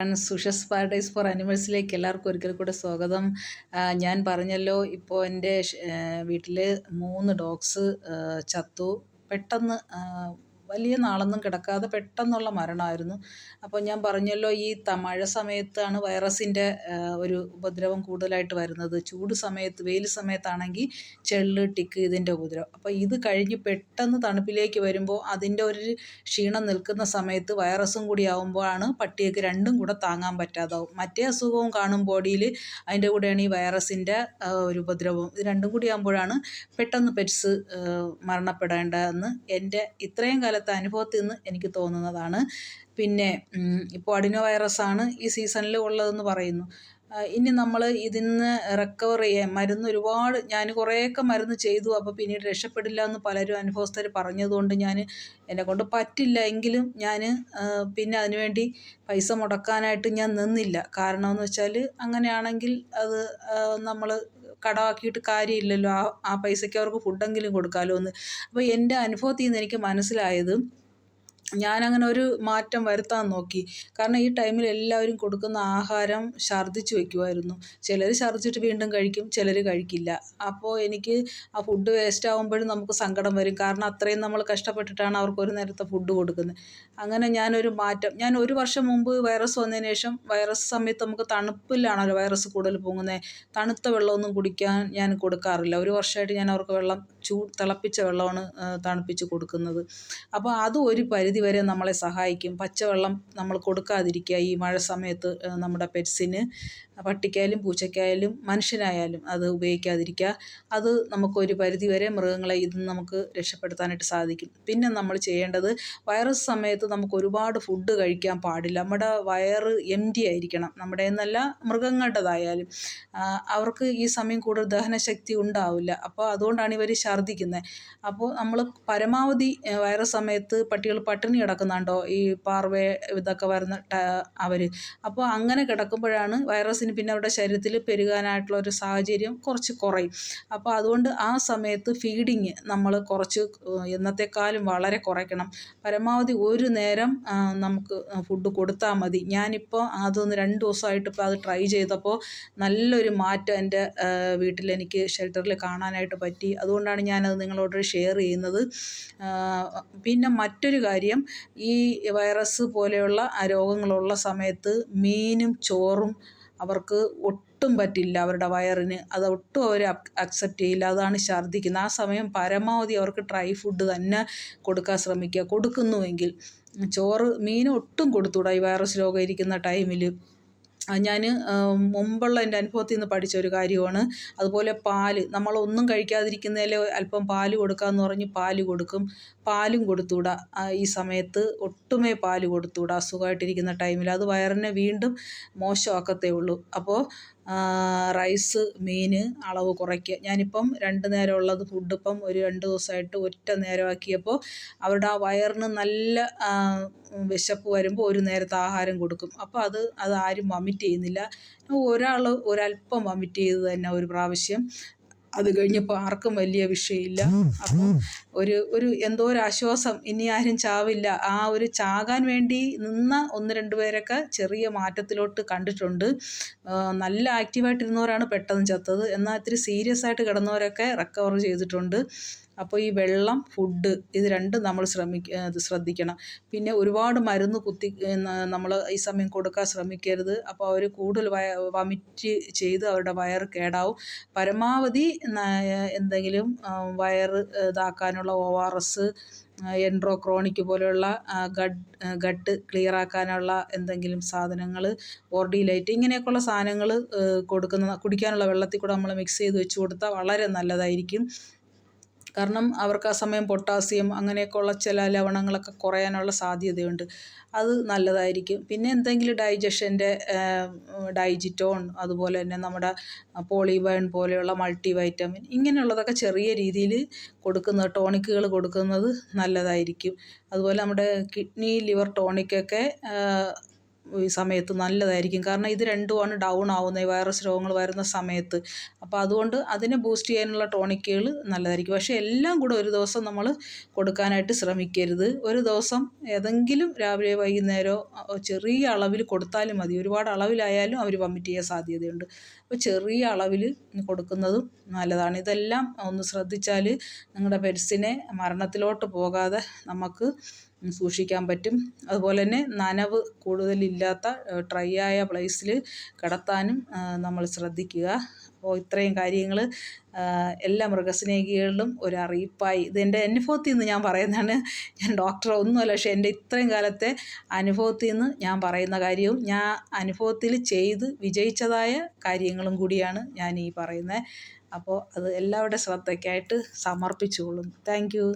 സുഷസ് paradise four അനിമൽസിലേക്ക് എല്ലാവർക്കും ഒരിക്കൽ കൂടെ സ്വാഗതം. ഞാൻ പറഞ്ഞല്ലോ, ഇപ്പോൾ എൻ്റെ വീട്ടിൽ 3 ഡോഗ്സ് ചത്തു. പെട്ടെന്ന് വലിയ നാളൊന്നും കിടക്കാതെ പെട്ടെന്നുള്ള മരണമായിരുന്നു. അപ്പോൾ ഞാൻ പറഞ്ഞല്ലോ, ഈ മഴ സമയത്താണ് വൈറസിൻ്റെ ഒരു ഉപദ്രവം കൂടുതലായിട്ട് വരുന്നത്. ചൂട് സമയത്ത്, വെയിൽ സമയത്താണെങ്കിൽ ചെള്ള്, ടിക്ക് ഇതിൻ്റെ ഉപദ്രവം. അപ്പോൾ ഇത് കഴിഞ്ഞ് പെട്ടെന്ന് തണുപ്പിലേക്ക് വരുമ്പോൾ അതിൻ്റെ ഒരു ക്ഷീണം നിൽക്കുന്ന സമയത്ത് വൈറസും കൂടി ആകുമ്പോഴാണ് പട്ടിയൊക്കെ രണ്ടും കൂടെ താങ്ങാൻ പറ്റാതാവും. മറ്റേ അസുഖവും കാണും ബോഡിയിൽ, അതിൻ്റെ കൂടെയാണ് ഈ വൈറസിൻ്റെ ഒരു ഉപദ്രവവും. ഇത് രണ്ടും കൂടി ആകുമ്പോഴാണ് പെട്ടെന്ന് പെറ്റ്സ് മരണപ്പെടേണ്ടതെന്ന് എൻ്റെ ഇത്രയും കാലത്തെ അനുഭവത്തിൽ നിന്ന് എനിക്ക് തോന്നുന്നതാണ്. പിന്നെ ഇപ്പോൾ അഡിനോ വൈറസാണ് ഈ സീസണിൽ ഉള്ളതെന്ന് പറയുന്നു. ഇനി നമ്മൾ ഇതിൽ നിന്ന് റിക്കവർ ചെയ്യാൻ ഒരുപാട് ഞാൻ കുറേയൊക്കെ മരുന്ന് ചെയ്തു. അപ്പോൾ പിന്നീട് രക്ഷപ്പെടില്ല എന്ന് പലരും അനുഭവസ്ഥർ പറഞ്ഞതുകൊണ്ട് എന്നെക്കൊണ്ട് പറ്റില്ല. എങ്കിലും ഞാൻ പിന്നെ അതിനുവേണ്ടി പൈസ മുടക്കാനായിട്ട് ഞാൻ നിന്നില്ല. കാരണമെന്ന് വെച്ചാൽ അങ്ങനെയാണെങ്കിൽ അത് നമ്മൾ കടമാക്കിയിട്ട് കാര്യമില്ലല്ലോ. ആ പൈസയ്ക്ക് അവർക്ക് ഫുഡെങ്കിലും കൊടുക്കാമല്ലോ എന്ന്. അപ്പോൾ എൻ്റെ അനുഭവത്തിൽ നിന്ന് എനിക്ക് മനസ്സിലായത്, ഞാനങ്ങനെ ഒരു മാറ്റം വരുത്താൻ നോക്കി. കാരണം ഈ ടൈമിൽ എല്ലാവരും കൊടുക്കുന്ന ആഹാരം ഛർദ്ദിച്ച് വയ്ക്കുമായിരുന്നു. ചിലർ ഛർദ്ദിച്ചിട്ട് വീണ്ടും കഴിക്കും, ചിലർ കഴിക്കില്ല. അപ്പോൾ എനിക്ക് ആ ഫുഡ് വേസ്റ്റ് ആകുമ്പോഴും നമുക്ക് സങ്കടം വരും. കാരണം അത്രയും നമ്മൾ കഷ്ടപ്പെട്ടിട്ടാണ് അവർക്ക് ഒരു നേരത്തെ ഫുഡ് കൊടുക്കുന്നത്. അങ്ങനെ ഞാൻ 1 വർഷം മുമ്പ് വൈറസ് വന്നതിന് ശേഷം, വൈറസ് സമയത്ത് നമുക്ക് തണുപ്പിലാണല്ലോ വൈറസ് കൂടുതൽ പൊങ്ങുന്നത്. തണുത്ത വെള്ളമൊന്നും കുടിക്കാൻ ഞാൻ കൊടുക്കാറില്ല. 1 വർഷമായിട്ട് ഞാൻ അവർക്ക് തിളപ്പിച്ച വെള്ളമാണ് തണുപ്പിച്ച് കൊടുക്കുന്നത്. അപ്പോൾ അതും ഒരു പരിധി വരെ നമ്മളെ സഹായിക്കും. പച്ചവെള്ളം നമ്മൾ കൊടുക്കാതിരിക്കുക ഈ മഴ സമയത്ത്. നമ്മുടെ പെറ്റ്സിന്, പട്ടിക്കായാലും പൂച്ചയ്ക്കായാലും മനുഷ്യനായാലും അത് ഉപയോഗിക്കാതിരിക്കുക. അത് നമുക്കൊരു പരിധി വരെ മൃഗങ്ങളെ ഇതിൽ നമുക്ക് രക്ഷപ്പെടുത്താനായിട്ട് സാധിക്കും. പിന്നെ നമ്മൾ ചെയ്യേണ്ടത്, വൈറസ് സമയത്ത് നമുക്ക് ഒരുപാട് ഫുഡ് കഴിക്കാൻ പാടില്ല. നമ്മുടെ വയറ് എംപ്റ്റി ആയിരിക്കണം. നമ്മുടെ എന്നല്ല, മൃഗങ്ങളുടേതായാലും. അവർക്ക് ഈ സമയം കൂടുതൽ ദഹനശക്തി ഉണ്ടാവില്ല. അപ്പോൾ അതുകൊണ്ടാണ് ഇവർ ഛർദ്ദിക്കുന്നത്. അപ്പോൾ നമ്മൾ പരമാവധി വൈറസ് സമയത്ത് പട്ടികൾ പട്ടിണി കിടക്കുന്നുണ്ടോ, ഈ പാർവേ ഇതൊക്കെ വരുന്ന അവർ. അപ്പോൾ അങ്ങനെ കിടക്കുമ്പോഴാണ് വൈറസിന് പിന്നെ അവരുടെ ശരീരത്തിൽ പെരുകാനായിട്ടുള്ള ഒരു സാഹചര്യം കുറച്ച് കുറയും. അപ്പോൾ അതുകൊണ്ട് ആ സമയത്ത് ഫീഡിങ് നമ്മൾ കുറച്ച് എന്നത്തെക്കാളും വളരെ കുറയ്ക്കണം. പരമാവധി ഒരു നേരം നമുക്ക് ഫുഡ് കൊടുത്താൽ മതി. ഞാനിപ്പോൾ അതൊന്ന് 2 ദിവസമായിട്ട് ഇപ്പോൾ അത് ട്രൈ ചെയ്തപ്പോൾ നല്ലൊരു മാറ്റം എൻ്റെ വീട്ടിലെനിക്ക് ഷെൽട്ടറിൽ കാണാനായിട്ട് പറ്റി. അതുകൊണ്ടാണ് ഞാനത് നിങ്ങളോട് ഷെയർ ചെയ്യുന്നത്. പിന്നെ മറ്റൊരു കാര്യം, ഈ വൈറസ് പോലെയുള്ള രോഗങ്ങളുള്ള സമയത്ത് മീനും ചോറും അവർക്ക് ഒട്ടും പറ്റില്ല. അവരുടെ വയറിന് അത് ഒട്ടും അവർ അക്സെപ്റ്റ് ചെയ്യില്ല. അതാണ് ഛർദ്ദിക്കുന്നത്. ആ സമയം പരമാവധി അവർക്ക് ഡ്രൈ ഫുഡ് തന്നെ കൊടുക്കാൻ ശ്രമിക്കുക. കൊടുക്കുന്നുവെങ്കിൽ മീൻ ഒട്ടും കൊടുത്തുകൂടാ ഈ വൈറസ് രോഗം ഇരിക്കുന്ന ടൈമിൽ. ഞാൻ മുമ്പുള്ള എൻ്റെ അനുഭവത്തിൽ നിന്ന് പഠിച്ച ഒരു കാര്യമാണ്. അതുപോലെ പാല്, നമ്മളൊന്നും കഴിക്കാതിരിക്കുന്നതിൽ അല്പം പാല് കൊടുക്കാമെന്ന് പറഞ്ഞ് പാല് കൊടുക്കും. പാലും കൊടുത്തുകൂടാ ഈ സമയത്ത്. ഒട്ടുമേ പാല് കൊടുത്തുകൂടാ അസുഖമായിട്ടിരിക്കുന്ന ടൈമിൽ. അത് വയറിനെ വീണ്ടും മോശമാക്കത്തേ ഉള്ളൂ. അപ്പോൾ റൈസ്, മീൻ അളവ് കുറയ്ക്കുക. ഞാനിപ്പം 2 നേരം ഉള്ളത് ഫുഡ് ഇപ്പം ഒരു 2 ദിവസമായിട്ട് ഒറ്റ നേരമാക്കിയപ്പോൾ അവരുടെ ആ വയറിന് നല്ല വിശപ്പ് വരുമ്പോൾ ഒരു നേരത്തെ ആഹാരം കൊടുക്കും. അപ്പോൾ അത് ആരും വമിറ്റ് ചെയ്യുന്നില്ല. ഒരല്പം വമിറ്റ് ചെയ്ത് തന്നെ ഒരു പ്രാവശ്യം. അത് കഴിഞ്ഞപ്പോൾ ആർക്കും വലിയ വിഷയമില്ല. അപ്പം ഒരു എന്തോ ഒരു ആശ്വാസം, ഇനി ആരും ചാവില്ല. ആ ഒരു ചാകാൻ വേണ്ടി നിന്ന 1-2 പേരൊക്കെ ചെറിയ മാറ്റത്തിലോട്ട് കണ്ടിട്ടുണ്ട്. നല്ല ആക്റ്റീവായിട്ടിരുന്നവരാണ് പെട്ടെന്ന് ചത്തത്. എന്നാൽ ഇത്തിരി സീരിയസ് ആയിട്ട് കിടന്നവരൊക്കെ റിക്കവർ ചെയ്തിട്ടുണ്ട്. അപ്പോൾ ഈ വെള്ളം, ഫുഡ് ഇത് രണ്ടും നമ്മൾ ശ്രദ്ധിക്കണം. പിന്നെ ഒരുപാട് മരുന്ന് നമ്മൾ ഈ സമയം കൊടുക്കാൻ ശ്രമിക്കരുത്. അപ്പോൾ അവർ കൂടുതൽ വമിറ്റ് ചെയ്ത് അവരുടെ വയറ് കേടാവും. പരമാവധി എന്തെങ്കിലും വയറ് ഇതാക്കാനുള്ള ORS, എൻഡ്രോക്രോണിക് പോലെയുള്ള ഗട്ട് ക്ലിയർ ആക്കാനുള്ള എന്തെങ്കിലും സാധനങ്ങൾ, ഓർഡിലൈറ്റ് ഇങ്ങനെയൊക്കെയുള്ള സാധനങ്ങൾ കുടിക്കാനുള്ള വെള്ളത്തിൽ കൂടെ നമ്മൾ മിക്സ് ചെയ്ത് വെച്ച് കൊടുത്താൽ വളരെ നല്ലതായിരിക്കും. കാരണം അവർക്ക് ആ സമയം പൊട്ടാസ്യം അങ്ങനെയൊക്കെയുള്ള ചില ലവണങ്ങളൊക്കെ കുറയാനുള്ള സാധ്യതയുണ്ട്. അത് നല്ലതായിരിക്കും. പിന്നെ എന്തെങ്കിലും ഡൈജഷൻ്റെ ഡൈജിറ്റോൺ, അതുപോലെ തന്നെ നമ്മുടെ പോളിബേൺ പോലെയുള്ള മൾട്ടി വൈറ്റമിൻ ഇങ്ങനെയുള്ളതൊക്കെ ചെറിയ രീതിയിൽ ടോണിക്കുകൾ കൊടുക്കുന്നത് നല്ലതായിരിക്കും. അതുപോലെ നമ്മുടെ കിഡ്നി, ലിവർ ടോണിക്കൊക്കെ ഈ സമയത്ത് നല്ലതായിരിക്കും. കാരണം ഇത് രണ്ടുമാണ് ഡൗൺ ആവുന്നത് ഈ വൈറസ് രോഗങ്ങൾ വരുന്ന സമയത്ത്. അപ്പോൾ അതുകൊണ്ട് അതിനെ ബൂസ്റ്റ് ചെയ്യാനുള്ള ടോണിക്കുകൾ നല്ലതായിരിക്കും. പക്ഷേ എല്ലാം കൂടെ ഒരു ദിവസം നമ്മൾ കൊടുക്കാനായിട്ട് ശ്രമിക്കരുത്. ഒരു ദിവസം ഏതെങ്കിലും രാവിലെ വൈകുന്നേരമോ ചെറിയ അളവിൽ കൊടുത്താലും മതി. ഒരുപാട് അളവിലായാലും അവർ വൊമിറ്റ് ചെയ്യാൻ സാധ്യതയുണ്ട്. അപ്പോൾ ചെറിയ അളവിൽ കൊടുക്കുന്നതും നല്ലതാണ്. ഇതെല്ലാം ഒന്ന് ശ്രദ്ധിച്ചാൽ നിങ്ങളുടെ പെറ്റ്സിനെ മരണത്തിലോട്ട് പോകാതെ നമുക്ക് സൂക്ഷിക്കാൻ പറ്റും. അതുപോലെ തന്നെ നനവ് കൂടുതലില്ലാത്ത ഡ്രൈ ആയ പ്ലേസിൽ കിടത്താനും നമ്മൾ ശ്രദ്ധിക്കുക. അപ്പോൾ ഇത്രയും കാര്യങ്ങൾ എല്ലാ മൃഗസ്നേഹികളിലും ഒരു അറിയിപ്പായി ഇതെൻ്റെ അനുഭവത്തിൽ നിന്ന് ഞാൻ പറയുന്നതാണ്. ഞാൻ ഡോക്ടർ ഒന്നുമല്ല, പക്ഷേ എൻ്റെ ഇത്രയും കാലത്തെ അനുഭവത്തിൽ നിന്ന് ഞാൻ പറയുന്ന കാര്യവും ഞാൻ അനുഭവത്തിൽ ചെയ്ത് വിജയിച്ചതായ കാര്യങ്ങളും കൂടിയാണ് ഞാൻ ഈ പറയുന്നത്. അപ്പോൾ അത് എല്ലാവരുടെ ശ്രദ്ധയ്ക്കായിട്ട് സമർപ്പിച്ചുകൊള്ളുന്നു. Thank you.